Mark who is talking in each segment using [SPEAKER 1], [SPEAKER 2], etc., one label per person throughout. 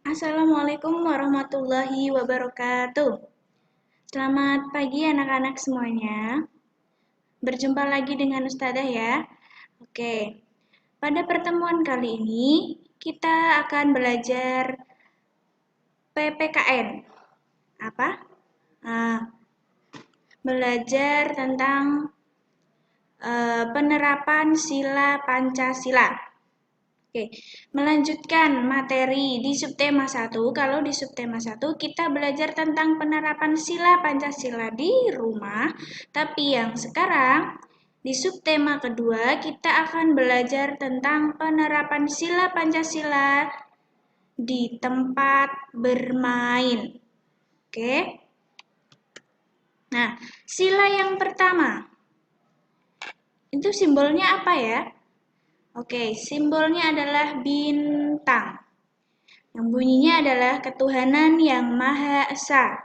[SPEAKER 1] Assalamualaikum warahmatullahi wabarakatuh. Selamat pagi anak-anak semuanya. Berjumpa lagi dengan Ustadzah ya. Oke, pada pertemuan kali ini kita akan belajar PPKN. Apa? Nah, belajar tentang penerapan sila Pancasila. Oke, melanjutkan materi di subtema 1. Kalau di subtema 1 kita belajar tentang penerapan sila Pancasila di rumah, tapi yang sekarang di subtema kedua kita akan belajar tentang penerapan sila Pancasila di tempat bermain. Oke. Nah, sila yang pertama itu simbolnya apa ya? Oke, simbolnya adalah bintang. Yang bunyinya adalah ketuhanan yang Maha Esa.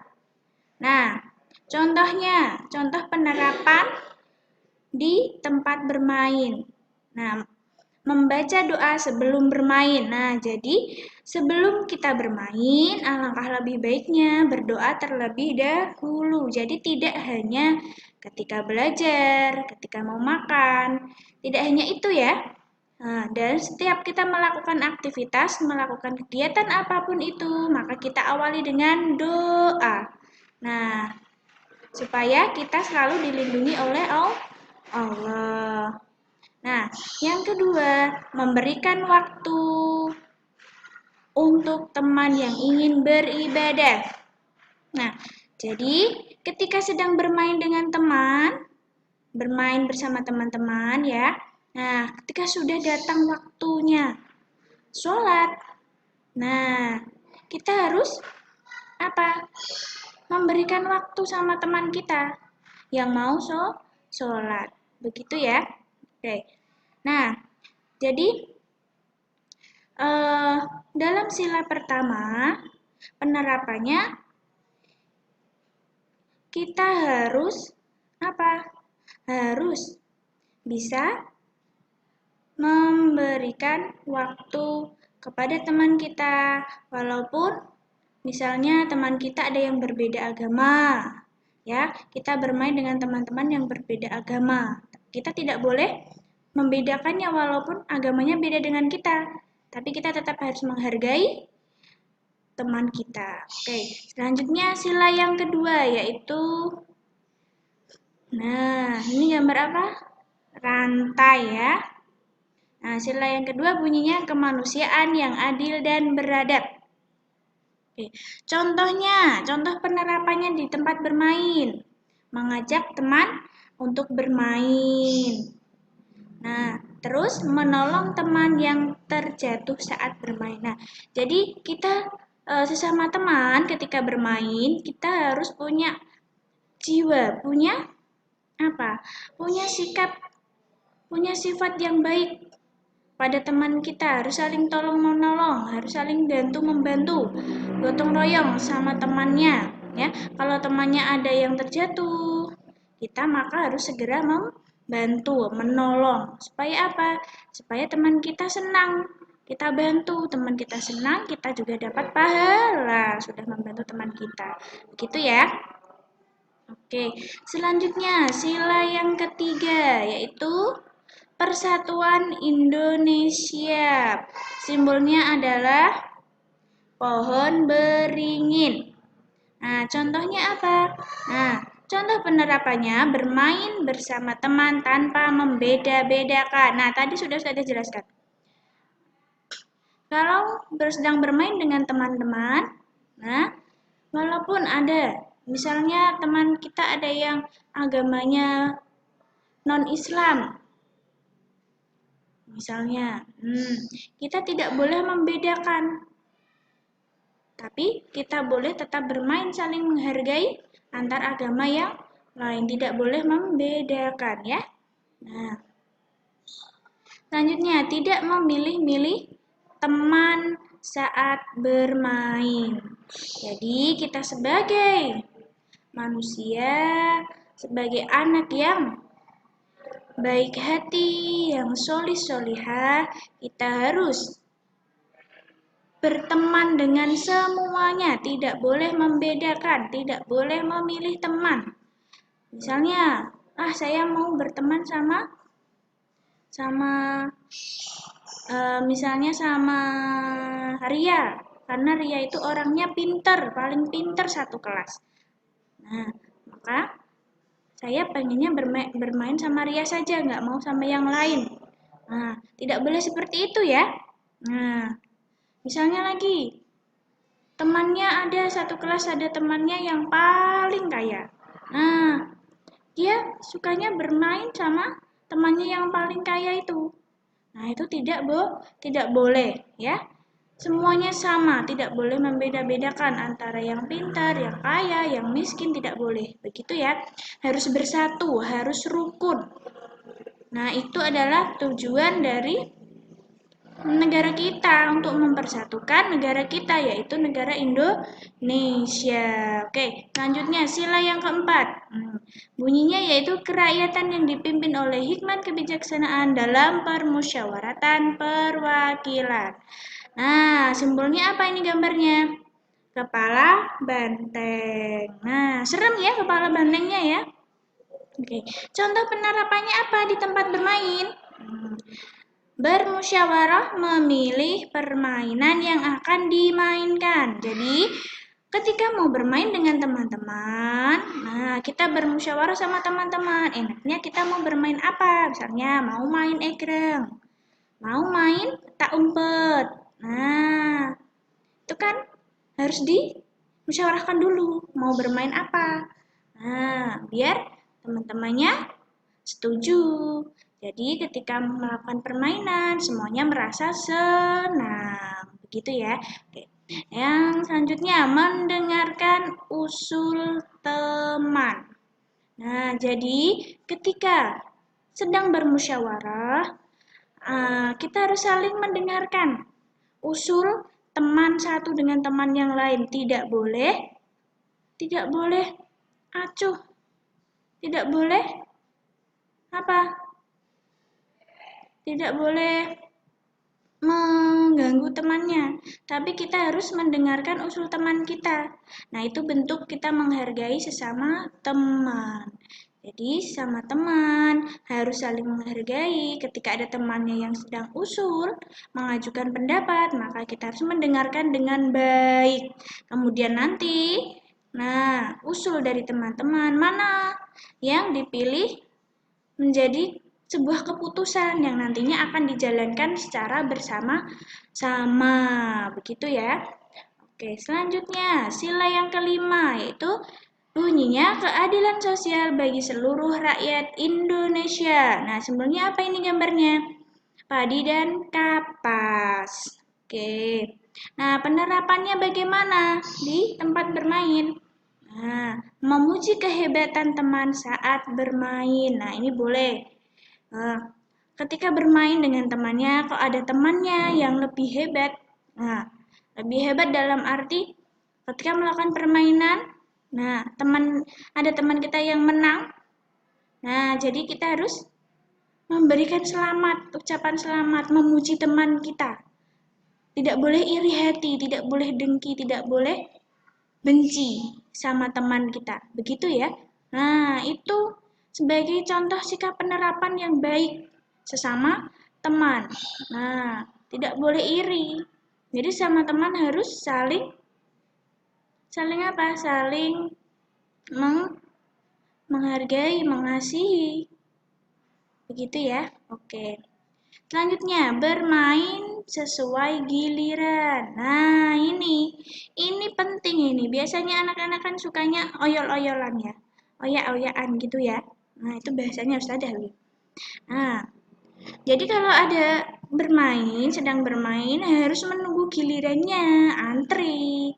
[SPEAKER 1] Nah, contoh penerapan di tempat bermain. Nah, membaca doa sebelum bermain. Nah, jadi sebelum kita bermain, alangkah lebih baiknya berdoa terlebih dahulu. Jadi tidak hanya ketika belajar, ketika mau makan, tidak hanya itu ya. Nah, dan setiap kita melakukan aktivitas, melakukan kegiatan apapun itu, maka kita awali dengan doa. Nah, supaya kita selalu dilindungi oleh Allah. Nah, yang kedua, memberikan waktu untuk teman yang ingin beribadah. Nah, jadi ketika sedang bermain dengan teman, bermain bersama teman-teman ya. Nah, ketika sudah datang waktunya sholat, nah kita harus apa? Memberikan waktu sama teman kita yang mau sholat. Begitu ya. Oke. Nah, jadi dalam sila pertama penerapannya kita harus apa? Harus bisa memberikan waktu kepada teman kita, walaupun misalnya teman kita ada yang berbeda agama, ya, kita bermain dengan teman-teman yang berbeda agama. Kita tidak boleh membedakannya walaupun agamanya beda dengan kita, tapi kita tetap harus menghargai teman kita. Oke, selanjutnya sila yang kedua yaitu, nah ini gambar apa? Rantai ya. Nah, sila yang kedua bunyinya kemanusiaan yang adil dan beradab. Oke. Contoh penerapannya di tempat bermain. Mengajak teman untuk bermain. Nah, terus menolong teman yang terjatuh saat bermain. Nah, jadi kita sesama teman ketika bermain, kita harus punya jiwa, punya apa? Punya sikap, punya sifat yang baik pada teman kita, harus saling tolong menolong, harus saling bantu membantu, gotong royong sama temannya ya. Kalau temannya ada yang terjatuh, kita maka harus segera membantu, menolong. Supaya apa? Supaya teman kita senang. Kita bantu teman kita senang, kita juga dapat pahala sudah membantu teman kita. Begitu ya. Oke, selanjutnya sila yang ketiga yaitu Persatuan Indonesia. Simbolnya adalah pohon beringin. Nah, contohnya apa? Nah, contoh penerapannya bermain bersama teman tanpa membeda-bedakan. Nah, tadi sudah saya jelaskan. Kalau sedang bermain dengan teman-teman, nah, walaupun ada, misalnya teman kita ada yang agamanya non-Islam, misalnya, kita tidak boleh membedakan, tapi kita boleh tetap bermain saling menghargai antar agama yang lain, tidak boleh membedakan ya. Nah, selanjutnya tidak memilih-milih teman saat bermain. Jadi kita sebagai manusia, sebagai anak yang baik hati, yang solih-solihah, kita harus berteman dengan semuanya, tidak boleh membedakan, tidak boleh memilih teman. Misalnya, saya mau berteman sama misalnya sama Ria, karena Ria itu orangnya pinter, paling pinter satu kelas. Nah, maka saya pengennya bermain sama Ria saja, nggak mau sama yang lain. Nah, tidak boleh seperti itu ya. Nah, misalnya lagi, temannya ada satu kelas, ada temannya yang paling kaya. Nah, dia sukanya bermain sama temannya yang paling kaya itu. Nah, itu tidak boleh ya. Semuanya sama, tidak boleh membeda-bedakan antara yang pintar, yang kaya, yang miskin, tidak boleh. Begitu ya. Harus bersatu, harus rukun. Nah, itu adalah tujuan dari negara kita untuk mempersatukan negara kita, yaitu negara Indonesia. Oke, selanjutnya sila yang keempat. Bunyinya yaitu kerakyatan yang dipimpin oleh hikmat kebijaksanaan dalam permusyawaratan perwakilan. Nah, simbolnya apa ini gambarnya? Kepala banteng. Nah, serem ya kepala bantengnya ya. Oke, contoh penerapannya apa di tempat bermain? Bermusyawarah memilih permainan yang akan dimainkan. Jadi, ketika mau bermain dengan teman-teman, kita bermusyawarah sama teman-teman. Enaknya kita mau bermain apa? Misalnya, mau main egrang, mau main tak umpet. Nah, itu kan harus dimusyawarahkan dulu. Mau bermain apa? Nah, biar teman-temannya setuju. Jadi ketika melakukan permainan, semuanya merasa senang. Begitu ya. Oke. Yang selanjutnya, mendengarkan usul teman. Nah, jadi ketika sedang bermusyawarah, kita harus saling mendengarkan usul teman satu dengan teman yang lain. Tidak boleh acuh. Tidak boleh apa? Tidak boleh mengganggu temannya, tapi kita harus mendengarkan usul teman kita. Nah, itu bentuk kita menghargai sesama teman. Jadi, sama teman harus saling menghargai. Ketika ada temannya yang sedang usul, mengajukan pendapat, maka kita harus mendengarkan dengan baik. Kemudian nanti, usul dari teman-teman mana yang dipilih menjadi sebuah keputusan yang nantinya akan dijalankan secara bersama-sama. Begitu ya. Oke, selanjutnya sila yang kelima yaitu bunyinya keadilan sosial bagi seluruh rakyat Indonesia. Nah, simbolnya apa ini gambarnya? Padi dan kapas. Oke. Nah, penerapannya bagaimana di tempat bermain? Nah, memuji kehebatan teman saat bermain. Nah, ini boleh. Ketika bermain dengan temannya, kok ada temannya yang lebih hebat. Nah, lebih hebat dalam arti ketika melakukan permainan, ada teman kita yang menang. Nah, jadi kita harus memberikan selamat, ucapan selamat, memuji teman kita. Tidak boleh iri hati, tidak boleh dengki, tidak boleh benci sama teman kita. Begitu ya. Nah, itu sebagai contoh sikap penerapan yang baik sesama teman. Nah, tidak boleh iri. Jadi sama teman harus saling apa? Saling menghargai, mengasihi. Begitu ya. Oke. Selanjutnya, bermain sesuai giliran. Nah, ini penting ini. Biasanya anak-anak kan sukanya oyol-oyolan ya. Oyak-oyakan gitu ya. Nah, itu bahasanya harus ada. Nah, jadi kalau ada sedang bermain harus menunggu gilirannya, antri.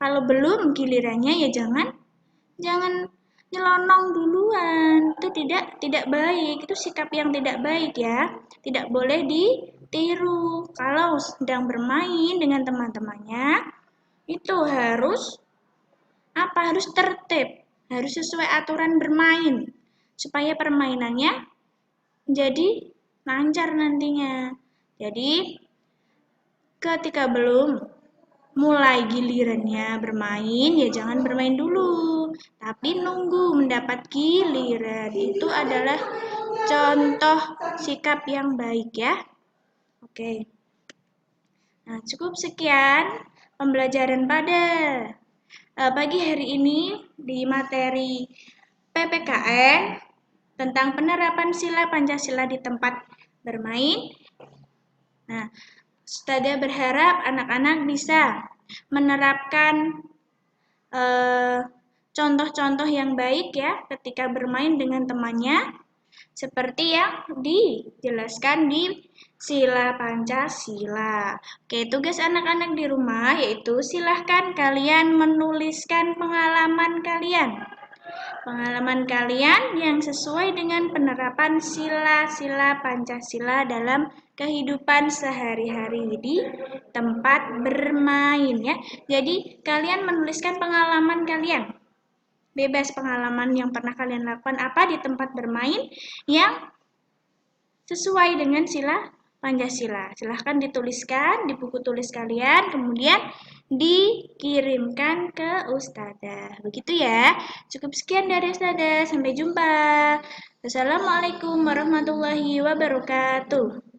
[SPEAKER 1] Kalau belum gilirannya ya jangan nyelonong duluan. Itu tidak baik. Itu sikap yang tidak baik ya. Tidak boleh ditiru. Kalau sedang bermain dengan teman-temannya, itu harus harus tertib, harus sesuai aturan bermain supaya permainannya jadi lancar nantinya. Jadi ketika belum mulai gilirannya bermain, ya jangan bermain dulu, tapi nunggu mendapat giliran. Itu adalah contoh sikap yang baik ya. Oke. Nah, cukup sekian pembelajaran pada pagi hari ini di materi PPKN tentang penerapan sila Pancasila di tempat bermain. Nah, Ustazah berharap anak-anak bisa menerapkan contoh-contoh yang baik ya ketika bermain dengan temannya, seperti yang dijelaskan di sila Pancasila. Oke, tugas anak-anak di rumah yaitu silahkan kalian menuliskan pengalaman kalian yang sesuai dengan penerapan sila-sila Pancasila dalam kehidupan sehari-hari di tempat bermain ya. Jadi kalian menuliskan pengalaman kalian. Bebas pengalaman yang pernah kalian lakukan apa di tempat bermain yang sesuai dengan sila Pancasila. Silahkan dituliskan di buku tulis kalian, kemudian dikirimkan ke Ustazah. Begitu ya. Cukup sekian dari Ustazah. Sampai jumpa. Wassalamualaikum warahmatullahi wabarakatuh.